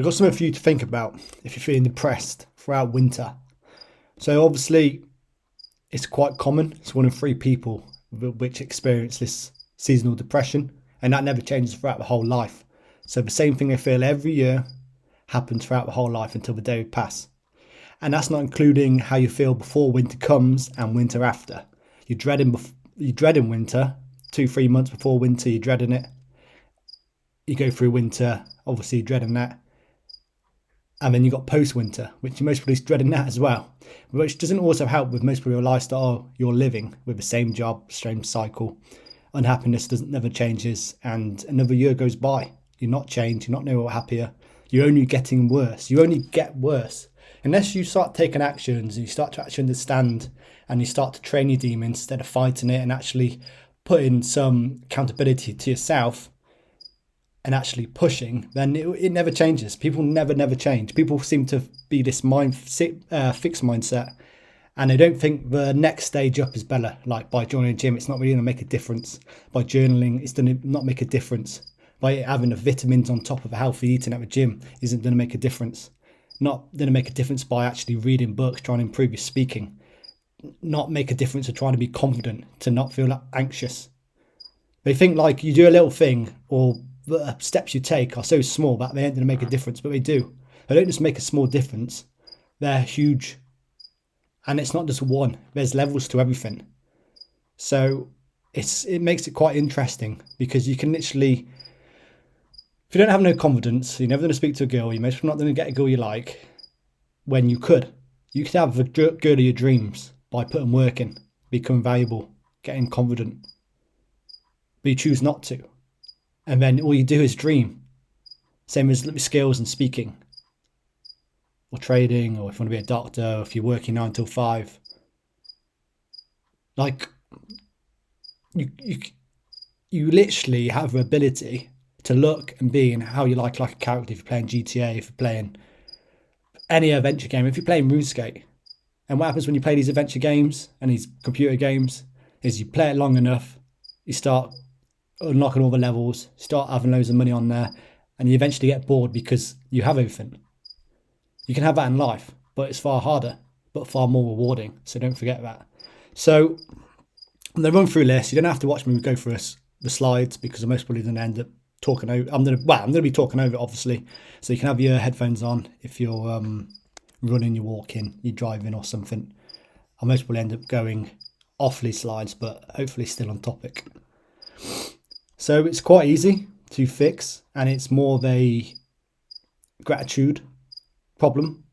I've got something for you to think about if you're feeling depressed throughout winter. So obviously, it's quite common. It's one in three people which experience this seasonal depression, and that never changes throughout the whole life. So the same thing they feel every year happens throughout the whole life until the day we pass. And that's not including how you feel before winter comes and winter after. You're dreading winter 2-3 months before winter. You're dreading it. You go through winter, obviously dreading that. And then you got post-winter, which most people are dreading that as well, which doesn't also help with most of your lifestyle you're living with the same job, same cycle. Unhappiness doesn't never changes, and another year goes by. You're not changed. You're not no happier. You're only getting worse. You only get worse unless you start taking actions and you start to actually understand and you start to train your demons instead of fighting it and actually putting some accountability to yourself and actually pushing, then it never changes. People never change. People seem to be this fixed mindset, and they don't think the next stage up is better. Like by joining a gym, it's not really going to make a difference. By journaling, it's going to not make a difference. By having the vitamins on top of a healthy eating at the gym isn't going to make a difference. Not going to make a difference by actually reading books, trying to improve your speaking. Not make a difference of trying to be confident, to not feel anxious. They think like you do a little thing or the steps you take are so small that they ain't going to make a difference, but they do. They don't just make a small difference, they're huge. And it's not just one, there's levels to everything. So it makes it quite interesting because you can literally, if you don't have no confidence, you're never going to speak to a girl, you're most not going to get a girl you like when you could. You could have the girl of your dreams by putting work in, becoming valuable, getting confident. But you choose not to. And then all you do is dream. Same as skills and speaking. Or trading, or if you want to be a doctor, or if you're working 9 till 5. Like, you literally have the ability to look and be in how you like a character if you're playing GTA, if you're playing any adventure game, if you're playing RuneScape. And what happens when you play these adventure games and these computer games is you play it long enough, you start unlocking all the levels, start having loads of money on there, and you eventually get bored because you have everything. You can have that in life, but it's far harder, but far more rewarding. So don't forget that. So I'm going to run through this. You don't have to watch me go through the slides because I'm most probably going to end up talking over. I'm going to be talking over it, obviously. So you can have your headphones on if you're running, you're walking, you're driving or something. I'll most probably end up going off these slides, but hopefully still on topic. So it's quite easy to fix, and it's more of a gratitude problem.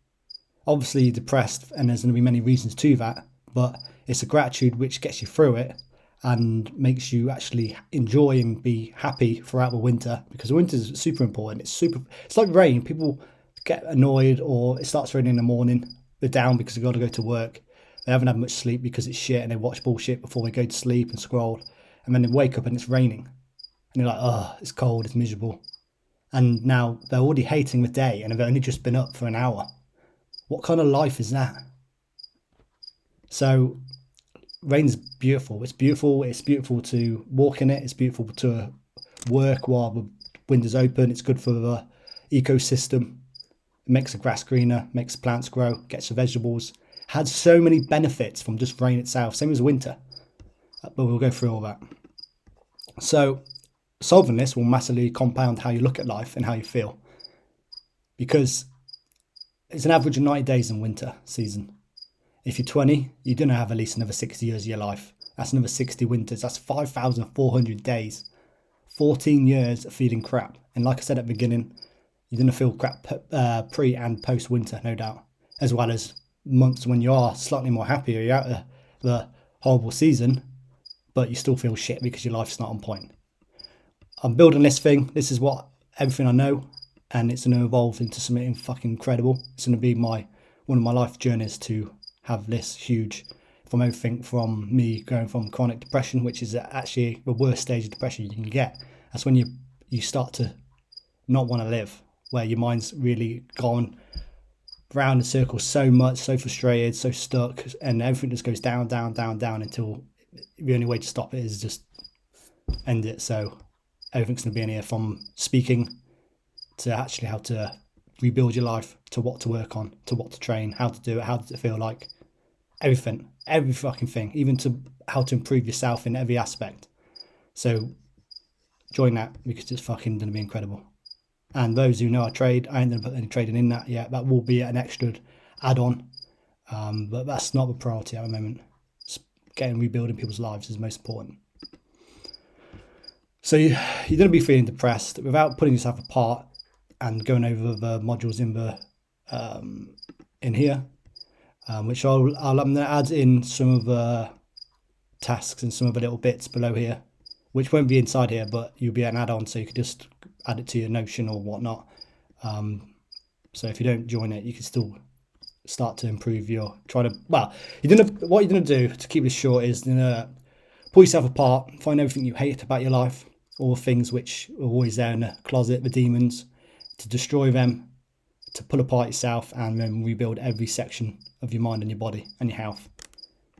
Obviously you're depressed and there's going to be many reasons to that, but it's a gratitude which gets you through it and makes you actually enjoy and be happy throughout the winter, because the winter is super important. It's like rain. People get annoyed, or it starts raining in the morning, they're down because they've got to go to work, they haven't had much sleep because it's shit, and they watch bullshit before they go to sleep and scroll, and then they wake up and it's raining. And you're like, oh, it's cold, it's miserable. And now they're already hating the day and have only just been up for an hour. What kind of life is that? So rain's beautiful. It's beautiful. It's beautiful to walk in it. It's beautiful to work while the windows open. It's good for the ecosystem. It makes the grass greener, makes the plants grow, gets the vegetables. Has so many benefits from just rain itself. Same as winter. But we'll go through all that. So solving this will massively compound how you look at life and how you feel, because it's an average of 90 days in winter season. If you're 20, you're going to have at least another 60 years of your life. That's another 60 winters. That's 5,400 days. 14 years of feeling crap. And like I said at the beginning, you're going to feel crap pre and post winter, no doubt, as well as months when you are slightly more happier. You're out of the horrible season, but you still feel shit because your life's not on point. I'm building this thing. This is everything I know, and it's going to evolve into something fucking incredible. It's going to be one of my life journeys to have this huge, from everything from me going from chronic depression, which is actually the worst stage of depression you can get. That's when you start to not want to live, where your mind's really gone round in circles so much, so frustrated, so stuck, and everything just goes down, down, down, down until the only way to stop it is just end it. So everything's going to be in here, from speaking to actually how to rebuild your life, to what to work on, to what to train, how to do it, how does it feel like, everything, every fucking thing, even to how to improve yourself in every aspect. So join that, because it's fucking going to be incredible. And those who know I trade, I ain't going to put any trading in that yet. That will be an extra add-on, but that's not the priority at the moment. Getting rebuilding people's lives is most important. So you're going to be feeling depressed without putting yourself apart and going over the modules in here, which I'm going to add in some of the tasks and some of the little bits below here, which won't be inside here, but you'll be an add-on, so you could just add it to your Notion or whatnot. So if you don't join it, you can still start to improve what you're gonna do, to keep this short, is pull yourself apart, find everything you hate about your life, all the things which are always there in the closet, the demons, to destroy them, to pull apart yourself, and then rebuild every section of your mind and your body and your health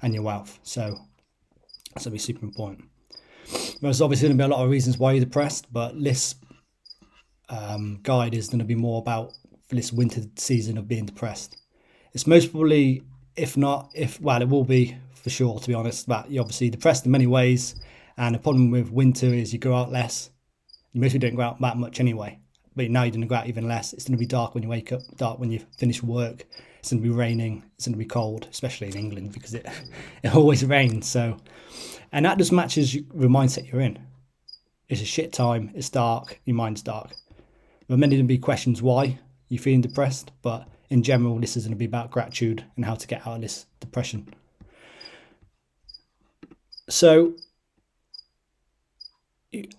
and your wealth. So that's going to be super important. There's obviously going to be a lot of reasons why you're depressed, but this guide is going to be more about this winter season of being depressed. It's most probably, it will be for sure, to be honest, that you're obviously depressed in many ways. And the problem with winter is you go out less. You mostly don't go out that much anyway, but now you're going to go out even less. It's going to be dark when you wake up, dark when you finish work. It's going to be raining. It's going to be cold, especially in England, because it always rains. So, and that just matches the mindset you're in. It's a shit time. It's dark. Your mind's dark. There are many going to be questions why you're feeling depressed, but in general, this is going to be about gratitude and how to get out of this depression. So,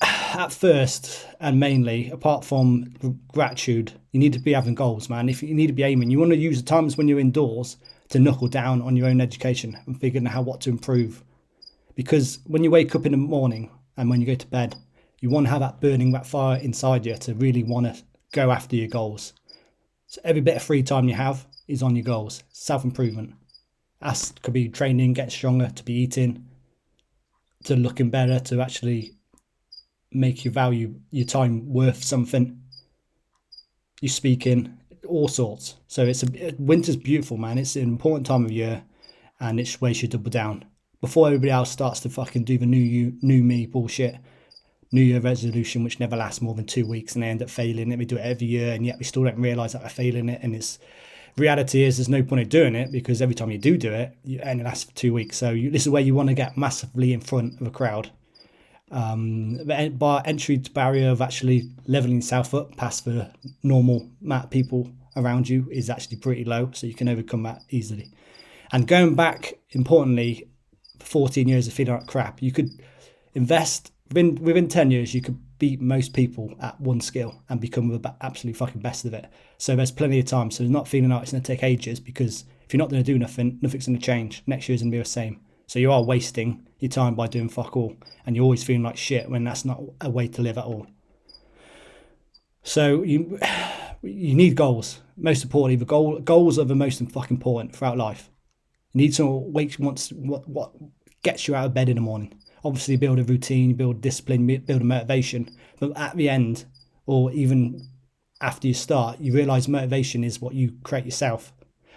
at first and mainly, apart from gratitude, you need to be having goals, man. If you need to be aiming, you want to use the times when you're indoors to knuckle down on your own education and figuring out what to improve. Because when you wake up in the morning and when you go to bed, you want to have that burning, that fire inside you to really want to go after your goals. So every bit of free time you have is on your goals. Self-improvement. That could be training, getting stronger, to be eating, to looking better, to actually make you value your time worth something. You speaking, all sorts. So winter's beautiful, man. It's an important time of year, and it's where you should double down before everybody else starts to fucking do the new me bullshit. New Year resolution, which never lasts more than 2 weeks, and they end up failing it. We do it every year, and yet we still don't realise that we're failing it. And reality is there's no point in doing it, because every time you do it, and it lasts for 2 weeks. So this is where you want to get massively in front of a crowd. But entry barrier of actually leveling yourself up past the normal amount of people around you is actually pretty low, so you can overcome that easily. And going back, importantly, 14 years of feeling like crap, you could invest. Within 10 years, you could beat most people at one skill and become the absolute fucking best of it. So there's plenty of time. So not feeling like it's going to take ages, because if you're not going to do nothing, nothing's going to change. Next year's going to be the same. So you are wasting your time by doing fuck all, and you're always feeling like shit when that's not a way to live at all. So you need goals. Most importantly, goals are the most fucking important throughout life. You need someone what gets you out of bed in the morning. Obviously, build a routine, build discipline, build a motivation. But at the end, or even after you start, you realise motivation is what you create yourself.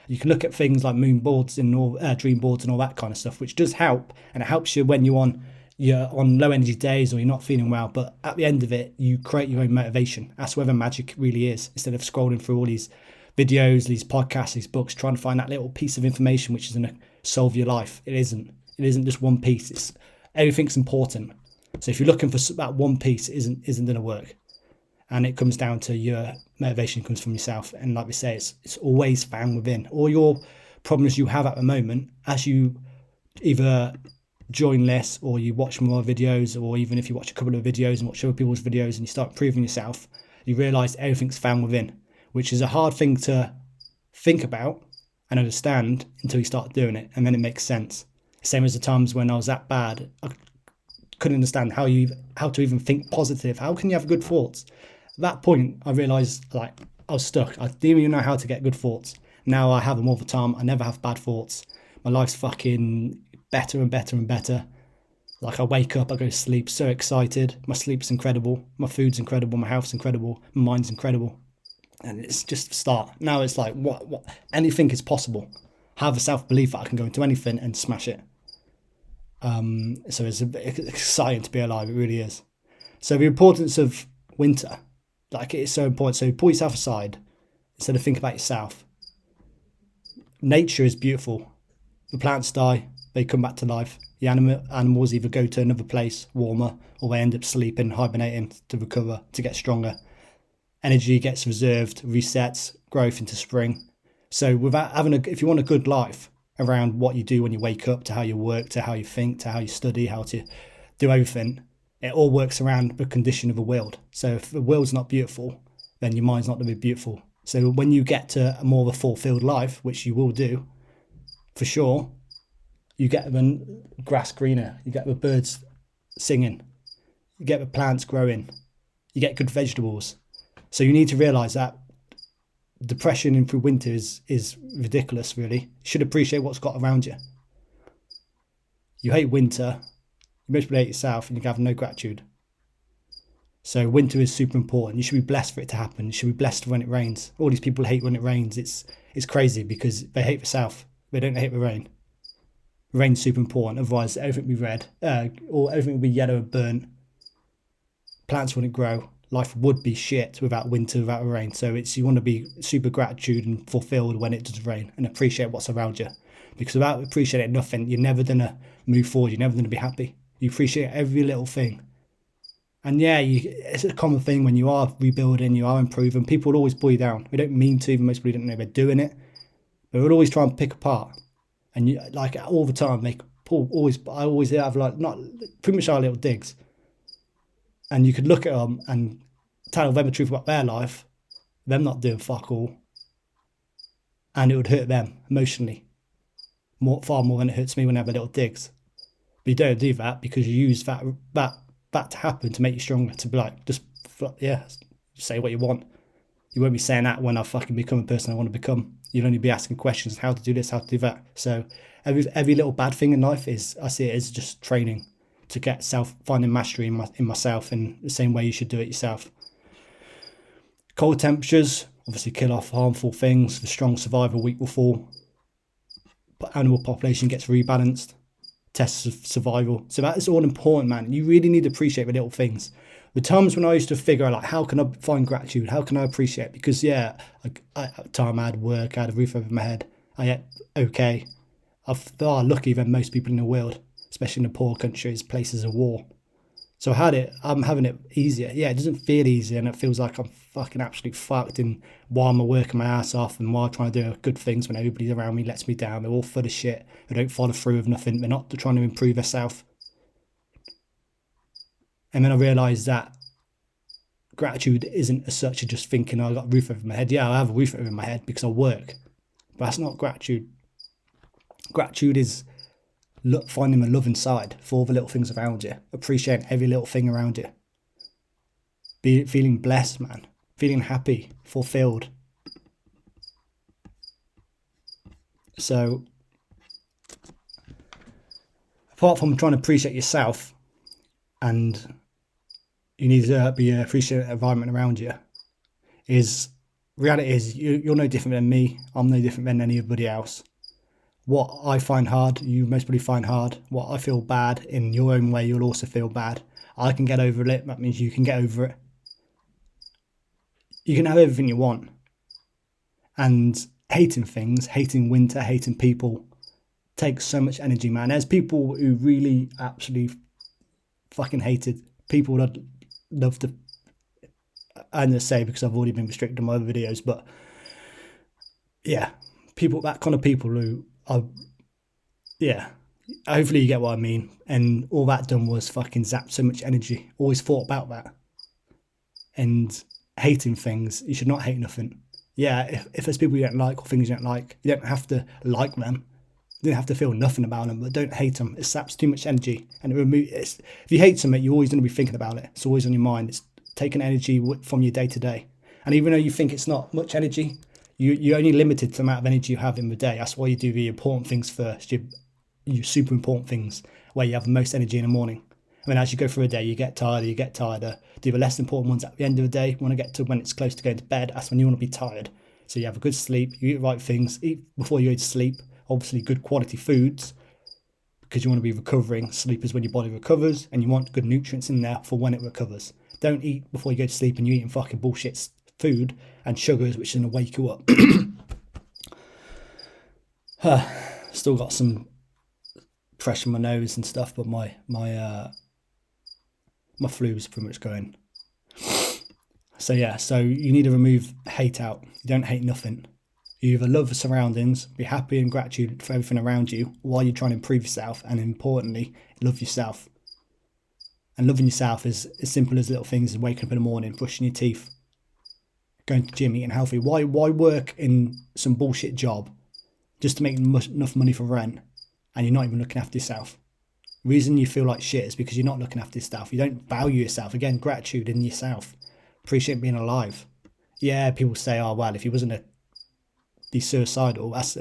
You can look at things like moon boards and all, dream boards and all that kind of stuff, which does help, and it helps you when you're on low energy days or you're not feeling well. But at the end of it, you create your own motivation. That's where the magic really is. Instead of scrolling through all these videos, these podcasts, these books, trying to find that little piece of information which is going to solve your life. It isn't. It isn't just one piece. Everything's important. So if you're looking for that one piece, it isn't going to work. And it comes down to your motivation comes from yourself. And like we say, it's always found within. All your problems you have at the moment, as you either join less or you watch more videos, or even if you watch a couple of videos and watch other people's videos and you start improving yourself, you realise everything's found within, which is a hard thing to think about and understand until you start doing it. And then it makes sense. Same as the times when I was that bad, I couldn't understand how to even think positive. How can you have good thoughts? At that point, I realised like I was stuck. I didn't even know how to get good thoughts. Now I have them all the time. I never have bad thoughts. My life's fucking better and better and better. Like I wake up, I go to sleep so excited. My sleep's incredible. My food's incredible. My health's incredible. My mind's incredible. And it's just a start. Now it's like, what, anything is possible. Have a self-belief that I can go into anything and smash it. So it's exciting to be alive. It really is. So the importance of winter, like, it's so important. So pull yourself aside instead of thinking about yourself. Nature is beautiful. The plants die, they come back to life. The animals either go to another place warmer, or they end up sleeping, hibernating to recover, to get stronger. Energy gets reserved, resets, growth into spring. So without having if you want a good life around what you do when you wake up, to how you work, to how you think, to how you study, how to do everything, it all works around the condition of the world. So if the world's not beautiful, then your mind's not going to be beautiful. So when you get to a more of a fulfilled life, which you will do, for sure, you get the grass greener, you get the birds singing, you get the plants growing, you get good vegetables. So you need to realise that depression in through winter is ridiculous, really. You should appreciate what's got around you. You hate winter, you mostly hate yourself, and you have no gratitude. So winter is super important. You should be blessed for it to happen. You should be blessed when it rains. All these people hate when it rains. It's crazy because they hate the south. They don't hate the rain. Rain's super important. Otherwise, everything will be red, or everything will be yellow and burnt. Plants wouldn't grow. Life would be shit without winter, without rain. So you want to be super gratitude and fulfilled when it does rain, and appreciate what's around you. Because without appreciating nothing, you're never gonna move forward. You're never gonna be happy. You appreciate every little thing. And yeah, it's a common thing when you are rebuilding, you are improving. People will always pull you down. We don't mean to, even most people don't know they're doing it. But we'll always try and pick apart. And you, like, all the time, I always have, like, not pretty much our little digs. And you could look at them and tell them the truth about their life, them not doing fuck all, and it would hurt them emotionally far more than it hurts me when I have a little digs. But you don't do that because you use that to happen to make you stronger, to be like, just say what you want. You won't be saying that when I fucking become a person I want to become. You'll only be asking questions, how to do this, how to do that. So every little bad thing in life I see it as just training to get finding mastery in myself, in the same way you should do it yourself. Cold temperatures obviously kill off harmful things. The strong survive, a weak will fall. But animal population gets rebalanced. Tests of survival. So that is all important, man. You really need to appreciate the little things. The times when I used to figure out, like, how can I find gratitude? How can I appreciate? Because at the time I had work, I had a roof over my head. I ate okay. I'm far lucky than most people in the world, especially in the poor countries, places of war. So I'm having it easier. Yeah, it doesn't feel easy, and it feels like I'm fucking absolutely fucked. And while I'm working my ass off, and while trying to do good things, when everybody around me lets me down, they're all full of shit. They don't follow through with nothing. They're not trying to improve themselves. And then I realised that gratitude isn't as such as just thinking, I got a roof over my head. Yeah, I have a roof over my head because I work. But that's not gratitude. Gratitude is finding the love inside for all the little things around you. Appreciating every little thing around you. Feeling blessed, man. Feeling happy, fulfilled. So, apart from trying to appreciate yourself, and you need to be appreciating the environment around you, reality is you're no different than me. I'm no different than anybody else. What I find hard, you most probably find hard. What I feel bad in your own way, you'll also feel bad. I can get over it. That means you can get over it. You can have everything you want. And hating things, hating winter, hating people takes so much energy, man. There's people who really absolutely fucking hated people that I'd love to, I'm going to say because I've already been restricted on my other videos, but yeah, that kind of people who are, yeah, hopefully you get what I mean. And all that done was fucking zap so much energy. Always thought about that. And hating things, you should not hate nothing. Yeah, if there's people you don't like or things you don't like, you don't have to like them. You don't have to feel nothing about them, but don't hate them. It saps too much energy. And if you hate something, you're always going to be thinking about it. It's always on your mind. It's taking energy from your day to day. And even though you think it's not much energy, you're only limited to the amount of energy you have in the day. That's why you do the important things first. You super important things where you have the most energy in the morning. I mean, as you go through a day, you get tireder. Do the less important ones at the end of the day. Want to get to when it's close to going to bed, that's when you want to be tired. So you have a good sleep, you eat the right things, eat before you go to sleep. Obviously, good quality foods because you want to be recovering. Sleep is when your body recovers, and you want good nutrients in there for when it recovers. Don't eat before you go to sleep and you're eating fucking bullshit food and sugars, which is going to wake you up. Still got some pressure in my nose and stuff, but my flu is pretty much going. So yeah, so you need to remove hate out. You don't hate nothing. You either love the surroundings, be happy and gratitude for everything around you while you're trying to improve yourself, and importantly, love yourself. And loving yourself is as simple as little things as waking up in the morning, brushing your teeth, going to the gym, eating healthy. Why work in some bullshit job just to make enough money for rent and you're not even looking after yourself? The reason you feel like shit is because you're not looking after yourself. You don't value yourself. Again, gratitude in yourself. Appreciate being alive. Yeah, people say, oh, well, if you wasn't be suicidal, that's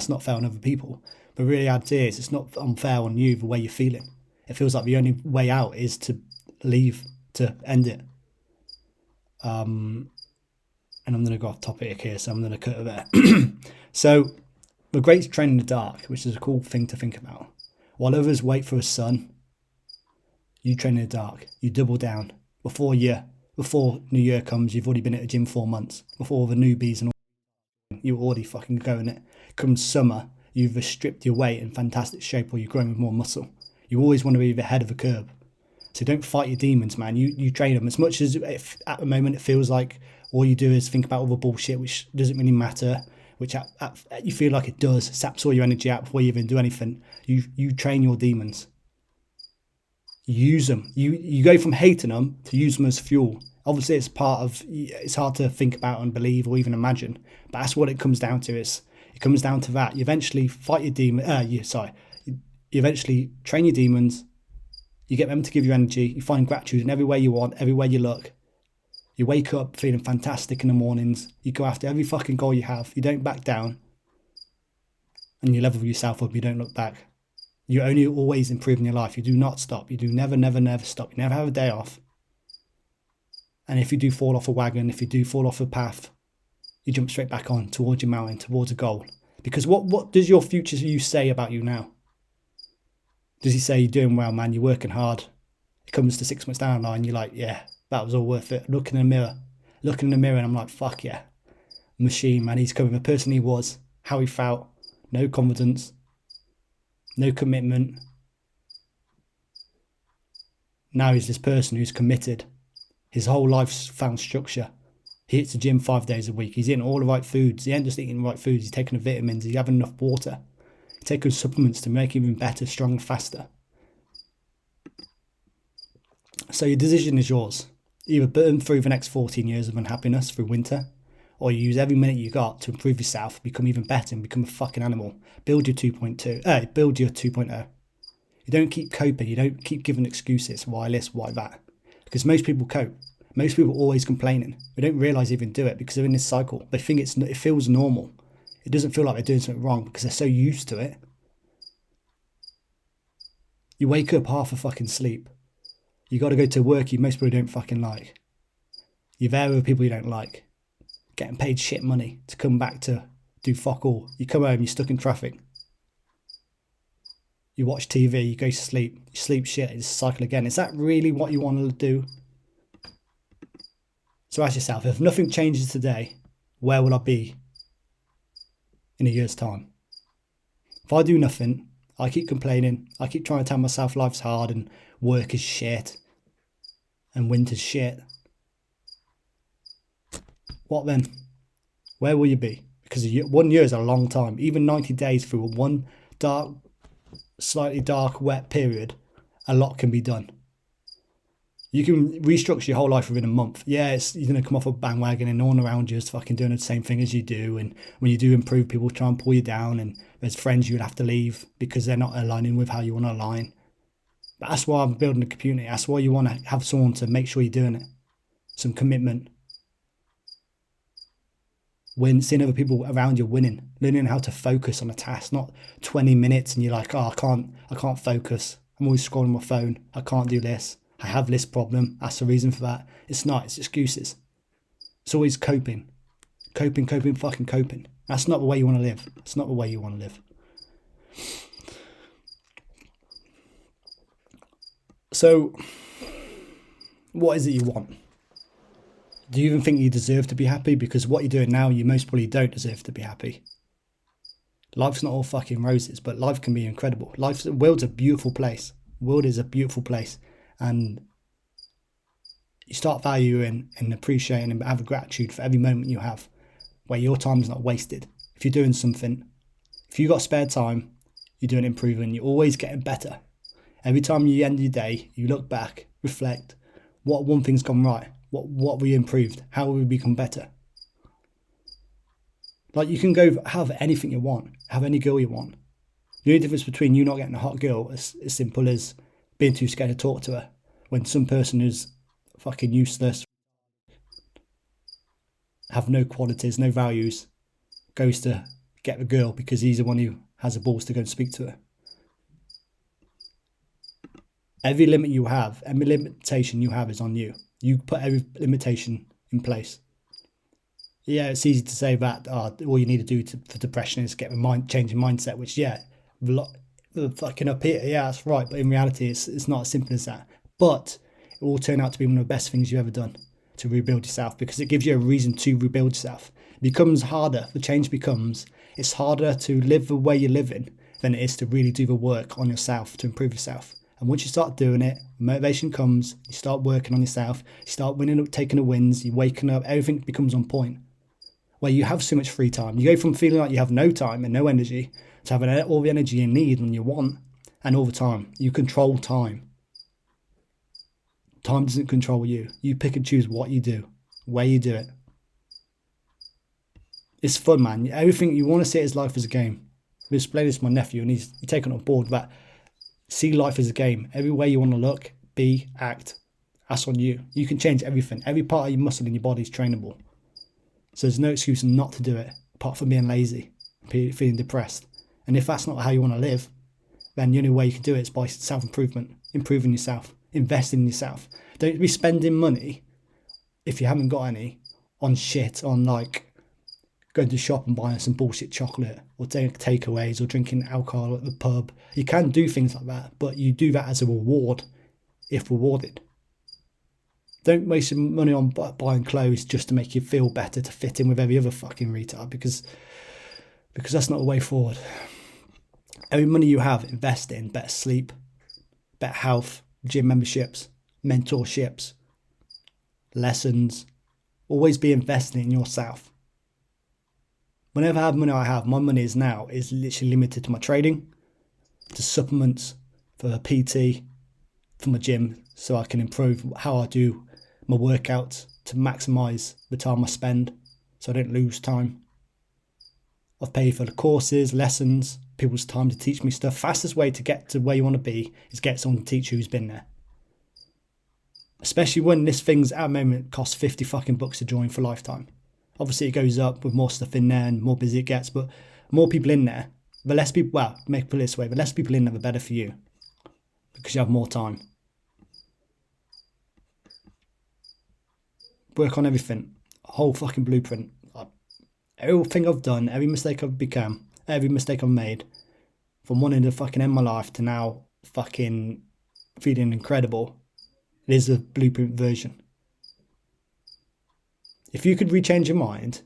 not fair on other people. But really, it's not unfair on you the way you're feeling. It feels like the only way out is to leave, to end it. And I'm going to go off topic here, so I'm going to cut it there. So, the great train in the dark, which is a cool thing to think about. While others wait for a sun, you train in the dark. You double down. Before New Year comes, you've already been at the gym 4 months. Before the newbies and all, you're already fucking going it. Come summer, you've stripped your weight in fantastic shape, or you're growing with more muscle. You always want to be ahead of the curve. So don't fight your demons, man. You train them. As much as if at the moment it feels like all you do is think about all the bullshit, which doesn't really matter, which you feel like it does, saps all your energy out before you even do anything. You train your demons. Use them. You go from hating them to use them as fuel. Obviously, it's hard to think about and believe or even imagine, but that's what it comes down to. It comes down to that. You eventually fight your demon. You eventually train your demons. You get them to give you energy. You find gratitude in every way you want, everywhere you look. You wake up feeling fantastic in the mornings. You go after every fucking goal you have. You don't back down. And you level yourself up. You don't look back. You're only always improving your life. You do not stop. You do never stop. You never have a day off. And if you do fall off a wagon, if you do fall off a path, you jump straight back on towards your mountain, towards a goal. Because what does your future you say about you now? Does he say you're doing well, man, you're working hard? It comes to 6 months down the line, you're like, yeah, that was all worth it. Looking in the mirror and I'm like, fuck yeah. Machine, man, he's coming. The person he was, how he felt, no confidence, no commitment. Now he's this person who's committed. His whole life's found structure. He hits the gym 5 days a week. He's eating all the right foods. He ain't just eating the right foods. He's taking the vitamins. He's having enough water. He's taking supplements to make him even better, stronger, faster. So your decision is yours. Either burn through the next 14 years of unhappiness through winter, or you use every minute you got to improve yourself, become even better, and become a fucking animal. Build your 2.2. Build your 2.0. You don't keep coping. You don't keep giving excuses. Why this? Why that? Because most people cope. Most people are always complaining. They don't realise they even do it because they're in this cycle. They think it feels normal. It doesn't feel like they're doing something wrong because they're so used to it. You wake up half a fucking sleep. You got to go to work you most people don't fucking like. You're there with people you don't like. Getting paid shit money to come back to do fuck all. You come home, you're stuck in traffic. You watch TV, you go to sleep, you sleep shit, it's a cycle again. Is that really what you want to do? So ask yourself, if nothing changes today, where will I be in a year's time? If I do nothing, I keep complaining, I keep trying to tell myself life's hard and work is shit and winter's shit. What then? Where will you be? Because 1 year is a long time. Even 90 days through one dark, slightly dark, wet period, a lot can be done. You can restructure your whole life within a month. Yeah, you're going to come off a bandwagon and no one around you is fucking doing the same thing as you do. And when you do improve, people try and pull you down. And there's friends you'd have to leave because they're not aligning with how you want to align. But that's why I'm building a community. That's why you want to have someone to make sure you're doing it. Some commitment. Seeing other people around you winning. Learning how to focus on a task. Not 20 minutes and you're like, oh, I can't focus. I'm always scrolling my phone. I can't do this. I have this problem. That's the reason for that. It's not. It's excuses. It's always coping. Coping, fucking coping. That's not the way you want to live. It's not the way you want to live. So, what is it you want? Do you even think you deserve to be happy? Because what you're doing now, you most probably don't deserve to be happy. Life's not all fucking roses, but life can be incredible. The world's a beautiful place. The world is a beautiful place. And you start valuing and appreciating and have a gratitude for every moment you have where your time is not wasted. If you're doing something, if you've got spare time, you're doing improving, you're always getting better. Every time you end your day, you look back, reflect, what one thing's gone right, what we improved, how we become better. Like, you can go have anything you want, have any girl you want. The only difference between you not getting a hot girl is as simple as being too scared to talk to her. When some person who's fucking useless, have no qualities, no values, goes to get the girl because he's the one who has the balls to go and speak to her. Every limit you have, every limitation you have is on you. You put every limitation in place. Yeah, it's easy to say that all you need to do for depression is get a change in mindset, which, fucking up here, yeah, that's right. But in reality, it's not as simple as that. But it will turn out to be one of the best things you've ever done to rebuild yourself, because it gives you a reason to rebuild yourself. It becomes harder. The change becomes, it's harder to live the way you're living than it is to really do the work on yourself to improve yourself. And once you start doing it, motivation comes, you start working on yourself, you start taking the wins, you're waking up, everything becomes on point. Where you have so much free time. You go from feeling like you have no time and no energy to having all the energy you need and you want, and all the time. You control time. Time doesn't control you. You pick and choose what you do, where you do it. It's fun, man. Everything, you want to see it as life as a game. I explained this to my nephew, and he's taken on board that. See life as a game. Every way you want to look, be, act, that's on you. You can change everything. Every part of your muscle in your body is trainable. So there's no excuse not to do it, apart from being lazy, feeling depressed. And if that's not how you want to live, then the only way you can do it is by self-improvement, improving yourself, investing in yourself. Don't be spending money, if you haven't got any, on shit, on like going to the shop and buying some bullshit chocolate, or takeaways, or drinking alcohol at the pub. You can do things like that, but you do that as a reward, if rewarded. Don't waste your money on buying clothes just to make you feel better, to fit in with every other fucking retard, because that's not the way forward. Every money you have, invest in better sleep, better health, gym memberships, mentorships, lessons. Always be investing in yourself. Whenever I have money my money is literally limited to my trading, to supplements, for a PT, for my gym, so I can improve how I do my workouts to maximise the time I spend so I don't lose time. I've paid for the courses, lessons, people's time to teach me stuff. Fastest way to get to where you want to be is get someone to teach you who's been there. Especially when this thing's at the moment costs 50 fucking bucks to join for lifetime. Obviously it goes up with more stuff in there and more busy it gets, but more people in there, the less people, put it this way, the less people in there, the better for you, because you have more time. Work on everything, a whole fucking blueprint. Everything I've done, every mistake I've become, every mistake I've made, from wanting to fucking end my life to now fucking feeling incredible, it is a blueprint version. If you could rechange your mind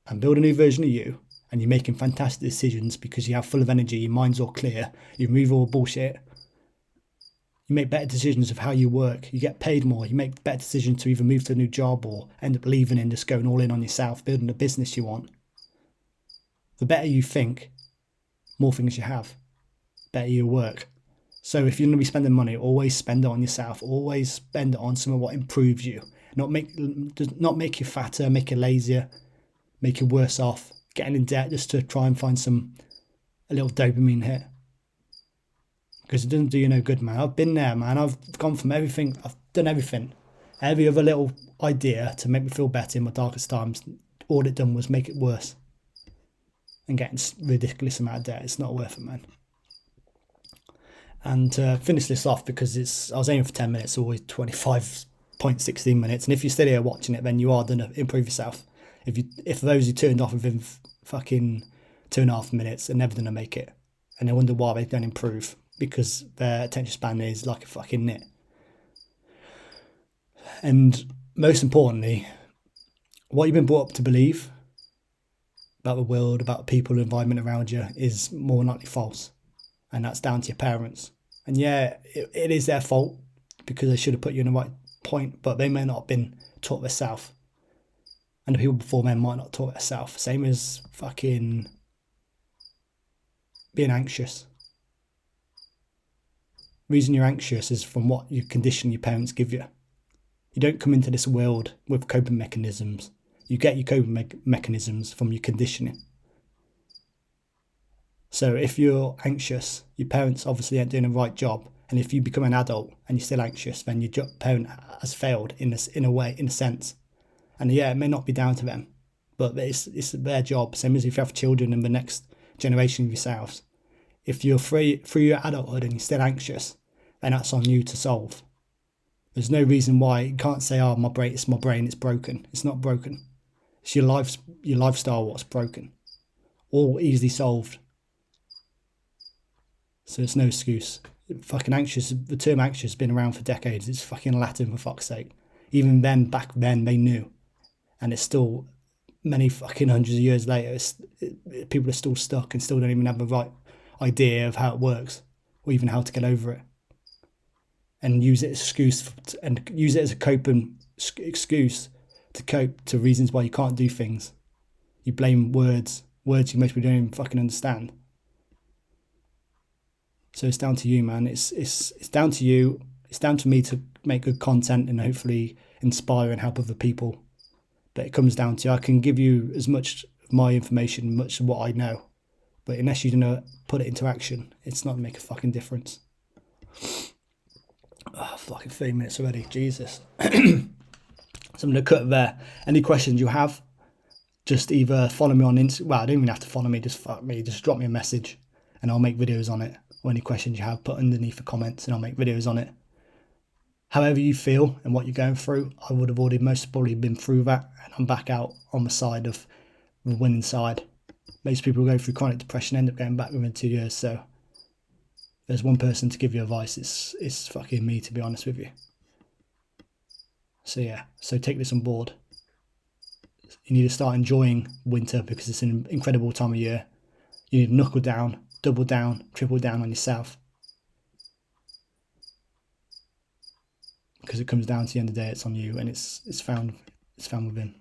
and build a new version of you, and you're making fantastic decisions because you have full of energy, your mind's all clear, you remove all the bullshit, you make better decisions of how you work, you get paid more, you make better decisions to either move to a new job or end up leaving and just going all in on yourself, building a business you want. The better you think, more things you have, better you work. So if you're going to be spending money, always spend it on yourself, always spend it on some of what improves you. Not make you fatter, make you lazier, make you worse off, getting in debt just to try and find a little dopamine hit. Because it doesn't do you no good, man. I've been there, man. I've gone from everything. I've done everything. Every other little idea to make me feel better in my darkest times. All it done was make it worse. And getting ridiculous amount of debt. It's not worth it, man. And to finish this off, because I was aiming for 10 minutes, always 25.16 minutes. And if you're still here watching it, then you are going to improve yourself. If those who turned off within fucking 2.5 minutes are never going to make it. And I wonder why they don't improve, because their attention span is like a fucking nit. And most importantly, what you've been brought up to believe about the world, about people, the environment around you is more than likely false. And that's down to your parents. And yeah, it is their fault, because they should have put you in the right point, but they may not have been taught themselves. And the people before them might not have taught themselves. Same as fucking being anxious. The reason you're anxious is from what you condition your parents give you. You don't come into this world with coping mechanisms. You get your coping mechanisms from your conditioning. So if you're anxious, your parents obviously aren't doing the right job. And if you become an adult and you're still anxious, then your parent has failed in a sense. And yeah, it may not be down to them, but it's their job. Same as if you have children in the next generation of yourselves. If you're through your adulthood and you're still anxious, then that's on you to solve. There's no reason why you can't say, "Oh, it's my brain, it's broken." It's not broken. It's your lifestyle what's broken. All easily solved. So it's no excuse. Fucking anxious. The term anxious has been around for decades. It's fucking Latin, for fuck's sake. Even then, back then, they knew. And it's still, many fucking hundreds of years later, people are still stuck and still don't even have the right idea of how it works, or even how to get over it. And use it as a coping excuse to cope to reasons why you can't do things. You blame words you most people don't even fucking understand. So it's down to you, man. It's down to you. It's down to me to make good content and hopefully inspire and help other people. But it comes down to, I can give you as much of my information, much of what I know. But unless you're going to put it into action, it's not going to make a fucking difference. Oh, fucking 30 minutes already. Jesus. So I'm going to cut it there. Any questions you have, just either follow me on Instagram. Well, I don't even have to follow me. Just drop me a message and I'll make videos on it. Or any questions you have, put underneath the comments and I'll make videos on it. However you feel and what you're going through, I would have already most probably been through that, and I'm back out on the side of the winning side. Most people who go through chronic depression end up going back within 2 years. So if there's one person to give you advice, it's fucking me, to be honest with you. So yeah, so take this on board. You need to start enjoying winter because it's an incredible time of year. You need to knuckle down, double down, triple down on yourself. Because it comes down to the end of the day, it's on you, and it's found within.